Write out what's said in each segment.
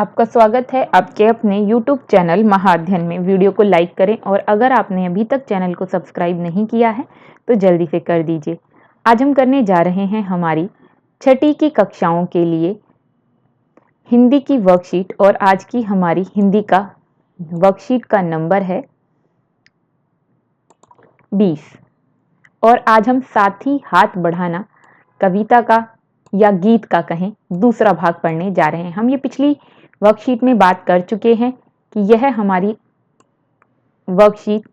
आपका स्वागत है आपके अपने YouTube चैनल महाअध्ययन में। वीडियो को लाइक करें और अगर आपने अभी तक चैनल को सब्सक्राइब नहीं किया है तो जल्दी से कर दीजिए। आज हम करने जा रहे हैं हमारी छठी की कक्षाओं के लिए हिंदी की वर्कशीट और आज की हमारी हिंदी का वर्कशीट का नंबर है 20 और आज हम साथ ही हाथ बढ़ाना कविता का या गीत का कहें दूसरा भाग पढ़ने जा रहे हैं। हम ये पिछली वर्कशीट में बात कर चुके हैं कि यह हमारी वर्कशीट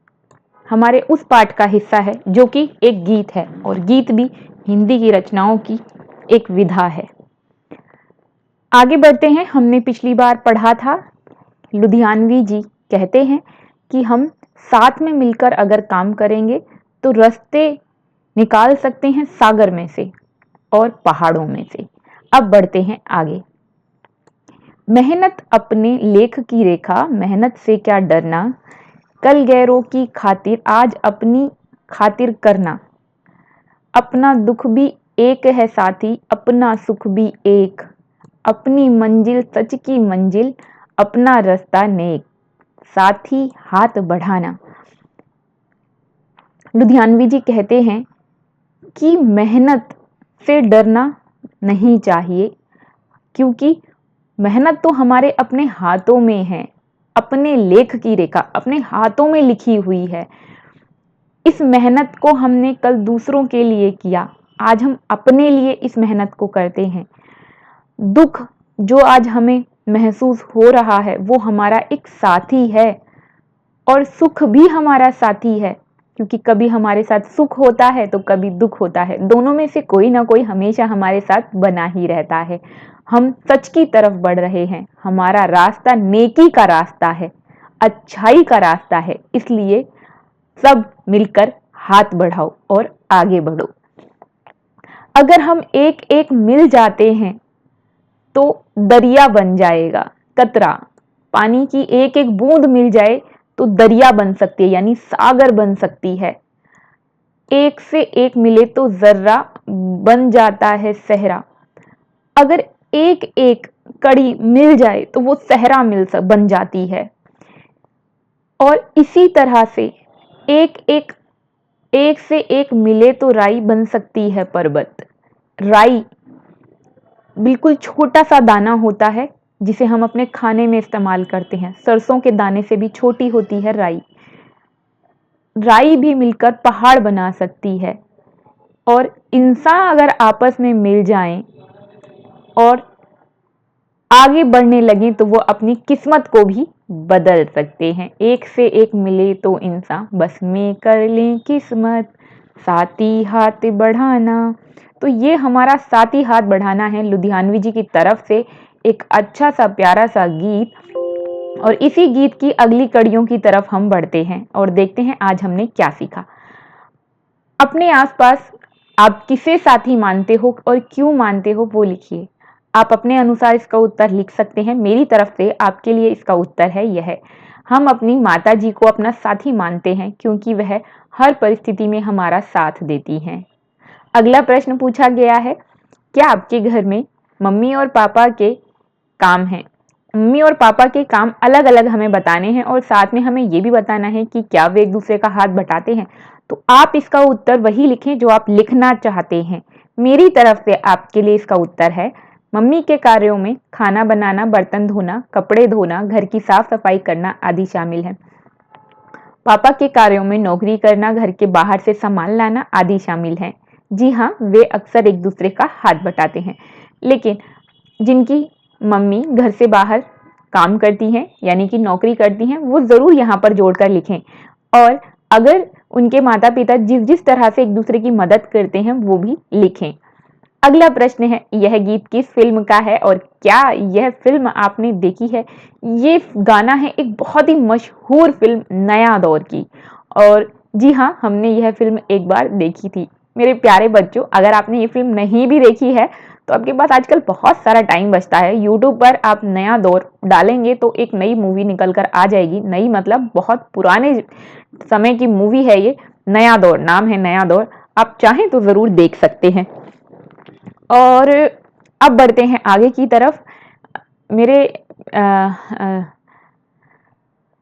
हमारे उस पाठ का हिस्सा है जो कि एक गीत है और गीत भी हिंदी की रचनाओं की एक विधा है। आगे बढ़ते हैं। हमने पिछली बार पढ़ा था, लुधियानवी जी कहते हैं कि हम साथ में मिलकर अगर काम करेंगे तो रास्ते निकाल सकते हैं सागर में से और पहाड़ों में से। अब बढ़ते हैं आगे। मेहनत अपने लेख की रेखा, मेहनत से क्या डरना, कल गैरों की खातिर आज अपनी खातिर करना, अपना दुख भी एक है साथी अपना सुख भी एक, अपनी मंजिल सच की मंजिल अपना रास्ता नेक, साथी हाथ बढ़ाना। लुधियानवी जी कहते हैं कि मेहनत से डरना नहीं चाहिए क्योंकि मेहनत तो हमारे अपने हाथों में है, अपने लेख की रेखा अपने हाथों में लिखी हुई है। इस मेहनत को हमने कल दूसरों के लिए किया, आज हम अपने लिए इस मेहनत को करते हैं। दुख जो आज हमें महसूस हो रहा है वो हमारा एक साथी है और सुख भी हमारा साथी है क्योंकि कभी हमारे साथ सुख होता है तो कभी दुख होता है, दोनों में से कोई ना कोई हमेशा हमारे साथ बना ही रहता है। हम सच की तरफ बढ़ रहे हैं, हमारा रास्ता नेकी का रास्ता है, अच्छाई का रास्ता है, इसलिए सब मिलकर हाथ बढ़ाओ और आगे बढ़ो। अगर हम एक एक मिल जाते हैं तो दरिया बन जाएगा कतरा, पानी की एक एक बूंद मिल जाए तो दरिया बन सकती है यानी सागर बन सकती है। एक से एक मिले तो जर्रा बन जाता है सहरा, अगर एक एक कड़ी मिल जाए तो वो सहरा बन जाती है। और इसी तरह से एक से एक मिले तो राई बन सकती है पर्वत। राई बिल्कुल छोटा सा दाना होता है जिसे हम अपने खाने में इस्तेमाल करते हैं, सरसों के दाने से भी छोटी होती है राई। राई भी मिलकर पहाड़ बना सकती है और इंसान अगर आपस में मिल जाएं और आगे बढ़ने लगे तो वो अपनी किस्मत को भी बदल सकते हैं। एक से एक मिले तो इंसान बस में कर लें किस्मत, साथी हाथ बढ़ाना। तो ये हमारा साथी हाथ बढ़ाना है लुधियानवी जी की तरफ से एक अच्छा सा प्यारा सा गीत। और इसी गीत की अगली कड़ियों की तरफ हम बढ़ते हैं और देखते हैं आज हमने क्या सीखा। अपने आसपास आप किसे साथी मानते हो और क्यों मानते हो वो लिखिए। आप अपने अनुसार इसका उत्तर लिख सकते हैं। मेरी तरफ से आपके लिए इसका उत्तर है यह, हम अपनी माता जी को अपना साथी मानते हैं क्योंकि वह हर परिस्थिति में हमारा साथ देती हैं। अगला प्रश्न पूछा गया है, क्या आपके घर में मम्मी और पापा के काम हैं? मम्मी और पापा के काम अलग अलग हमें बताने हैं और साथ में हमें ये भी बताना है कि क्या वे एक दूसरे का हाथ बटाते हैं। तो आप इसका उत्तर वही लिखें जो आप लिखना चाहते हैं। मेरी तरफ से आपके लिए इसका उत्तर है, मम्मी के कार्यों में खाना बनाना, बर्तन धोना, कपड़े धोना, घर की साफ सफाई करना आदि शामिल है। पापा के कार्यों में नौकरी करना, घर के बाहर से सामान लाना आदि शामिल है। जी हाँ, वे अक्सर एक दूसरे का हाथ बटाते हैं। लेकिन जिनकी मम्मी घर से बाहर काम करती हैं यानी कि नौकरी करती हैं वो जरूर यहाँ पर जोड़कर लिखें। और अगर उनके माता पिता जिस जिस तरह से एक दूसरे की मदद करते हैं वो भी लिखें। अगला प्रश्न है, यह गीत किस फिल्म का है और क्या यह फिल्म आपने देखी है? ये गाना है एक बहुत ही मशहूर फिल्म नया दौर की और जी हाँ, हमने यह फिल्म एक बार देखी थी। मेरे प्यारे बच्चों, अगर आपने ये फिल्म नहीं भी देखी है तो आपके पास आजकल बहुत सारा टाइम बचता है। यूट्यूब पर आप नया दौर डालेंगे तो एक नई मूवी निकल कर आ जाएगी। नई मतलब बहुत पुराने समय की मूवी है ये, नया दौर नाम है, नया दौर। आप चाहें तो जरूर देख सकते हैं। और अब बढ़ते हैं आगे की तरफ। मेरे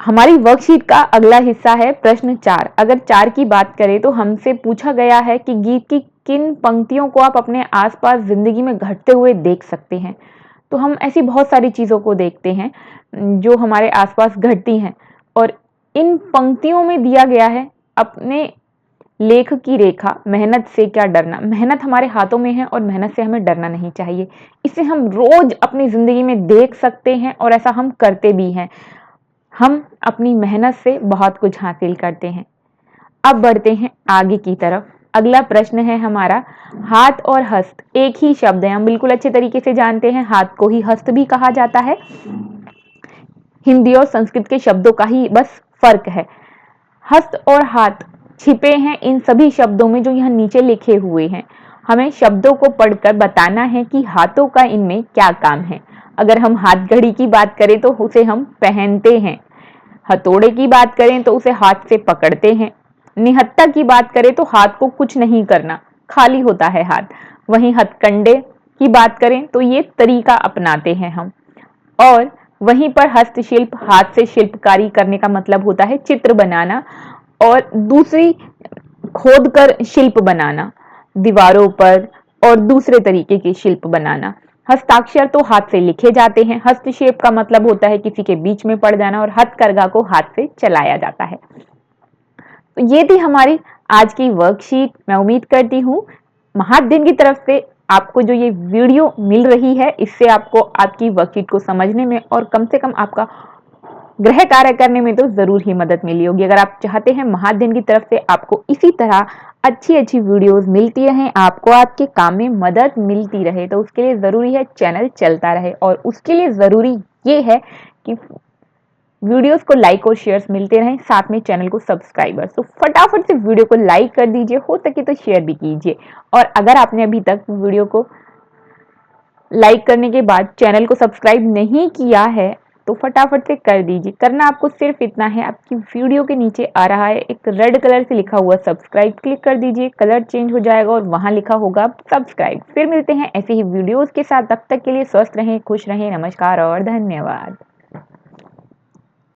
हमारी वर्कशीट का अगला हिस्सा है प्रश्न 4। अगर 4 की बात करें तो हमसे पूछा गया है कि गीत की किन पंक्तियों को आप अपने आसपास जिंदगी में घटते हुए देख सकते हैं। तो हम ऐसी बहुत सारी चीज़ों को देखते हैं जो हमारे आसपास घटती हैं, और इन पंक्तियों में दिया गया है अपने लेख की रेखा, मेहनत से क्या डरना। मेहनत हमारे हाथों में है और मेहनत से हमें डरना नहीं चाहिए। इसे हम रोज अपनी जिंदगी में देख सकते हैं और ऐसा हम करते भी हैं। हम अपनी मेहनत से बहुत कुछ हासिल करते हैं। अब बढ़ते हैं आगे की तरफ। अगला प्रश्न है हमारा, हाथ और हस्त एक ही शब्द है। हम बिल्कुल अच्छे तरीके से जानते हैं हाथ को ही हस्त भी कहा जाता है। हिंदी और संस्कृत के शब्दों का ही बस फर्क है। हस्त और हाथ छिपे हैं इन सभी शब्दों में जो यहाँ नीचे लिखे हुए हैं। हमें शब्दों को पढ़कर बताना है कि हाथों का इनमें क्या काम है। अगर हम हाथ घड़ी की बात करें तो उसे हम पहनते हैं। हथौड़े की बात करें तो उसे हाथ से पकड़ते हैं। निहत्था की बात करें तो हाथ को कुछ नहीं करना, खाली होता है हाथ। वहीं हथकंडे की बात करें तो ये तरीका अपनाते हैं हम। और वहीं पर हस्तशिल्प, हाथ से शिल्पकारी करने का मतलब होता है चित्र बनाना और दूसरी खोद कर शिल्प बनाना, दीवारों पर और दूसरे तरीके के शिल्प बनाना। हस्ताक्षर तो हाथ से लिखे जाते हैं। हस्तक्षेप का मतलब होता है किसी के बीच में पड़ जाना, और हथकरघा को हाथ से चलाया जाता है। तो ये थी हमारी आज की वर्कशीट। मैं उम्मीद करती हूँ महाअध्ययन की तरफ से आपको जो ये वीडियो मिल रही है इससे आपको आपकी वर्कशीट को समझने में और कम से कम आपका गृह कार्य करने में तो जरूर ही मदद मिली होगी। अगर आप चाहते हैं महाअध्ययन की तरफ से आपको इसी तरह अच्छी अच्छी वीडियोस मिलती रहें, आपको आपके काम में मदद मिलती रहे, तो उसके लिए जरूरी है चैनल चलता रहे। और उसके लिए जरूरी ये है कि वीडियोस को लाइक और शेयर्स मिलते रहें, साथ में चैनल को सब्सक्राइबर्स। तो फटाफट से वीडियो को लाइक कर दीजिए, हो सके तो शेयर भी कीजिए। और अगर आपने अभी तक वीडियो को लाइक करने के बाद चैनल को सब्सक्राइब नहीं किया है तो फटाफट से कर दीजिए। करना आपको सिर्फ इतना है, आपकी वीडियो के नीचे आ रहा है एक रेड कलर से लिखा हुआ सब्सक्राइब, क्लिक कर दीजिए। कलर चेंज हो जाएगा और वहां लिखा होगा सब्सक्राइब। फिर मिलते हैं ऐसे ही वीडियोस के साथ। तब तक के लिए स्वस्थ रहें, खुश रहें। नमस्कार और धन्यवाद।